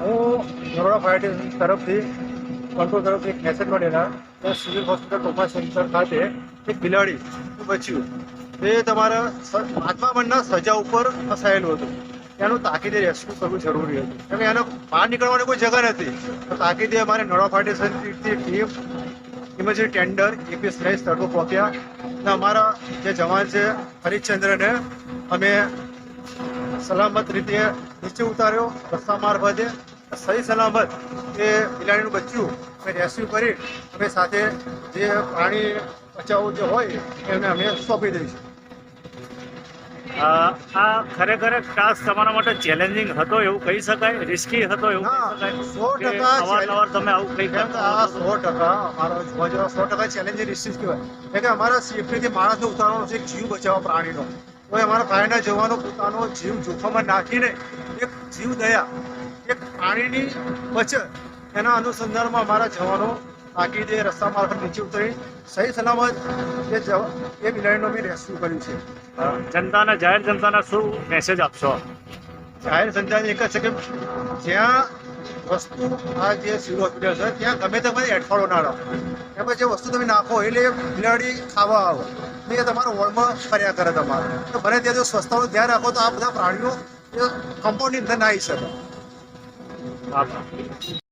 હું Naroda fire station તરફથી control તરફથી એક મેસેજ મળેલા કે સિવિલ હોસ્પિટલ ટ્રોમા સેન્ટર ખાતે એક બિલાડી બચ્યું તે તમારા આત્માબંધના સજા ઉપર ફસાયેલું હતું. એનું તાકીદે રેસ્ક્યુ કરવું જરૂરી હતું કેમ કે એને બહાર નીકળવાની કોઈ જગ્યા નથી. તો તાકીદે અમારે નરોડા ફાયર સ્ટેશનથી team emergency tender APS rice તડકો પહોંચ્યા અને અમારા જે જવાન છે હરિશ્ચંદ્રને અમે સલામત રીતે નીચે ઉતાર્યો રસ્તા મારફતે. સહી સલામત એ બિલાડીનું બચ્ચું અમે રેસ્ક્યુ કરી અમે સાથે જે પ્રાણી બચાવો જે હોય એમને અમે સોંપી દઈશું. આ ખરેખર ટાસ્ક તમારા માટે ચેલેન્જિંગ હતો એવું કહી શકાય, રિસ્કી હતો એવું કહી શકાય? 100% અવારનવાર તમે આવું કંઈ કેમ કે આ 100% અમારો જોવા જેવા 100% ચેલેન્જિંગ રિસ્ક કહેવાય. કેમ કે અમારા સેફટીથી માણસને ઉતારવાનો છે, એક જીવ બચાવવા પ્રાણીનો. તો અમારા ફાયરના જવાનો પોતાનો જીવ જોખમમાં નાખીને એક જીવ દયા, એક પ્રાણીની બચત એના અનુસંધાનમાં અમારા જવાનો તાકીદે રસ્તા મારફત નીચે ઉતરી સહી સલામત એ બિલાડીનું અમે રેસ્ક્યુ કર્યું છે. જનતાને, જાહેર જનતાને શું મેસેજ આપશો? જાહેર જનતાને એક જ છે કે જ્યાં વસ્તુ આ જે સિવિલ હોસ્પિટલ છે ત્યાં ગમે તમે એઠવાડો ના રાખો. એમાં જે વસ્તુ તમે નાખો એટલે બિલાડી ખાવા આવે એટલે તમારા વોર્ડમાં ફર્યા કરે તમારે. તો બને ત્યાં જો સ્વચ્છતાનું ધ્યાન રાખો તો આ બધા પ્રાણીઓ કમ્પાઉન્ડની અંદર ના આવી શકે. આભાર.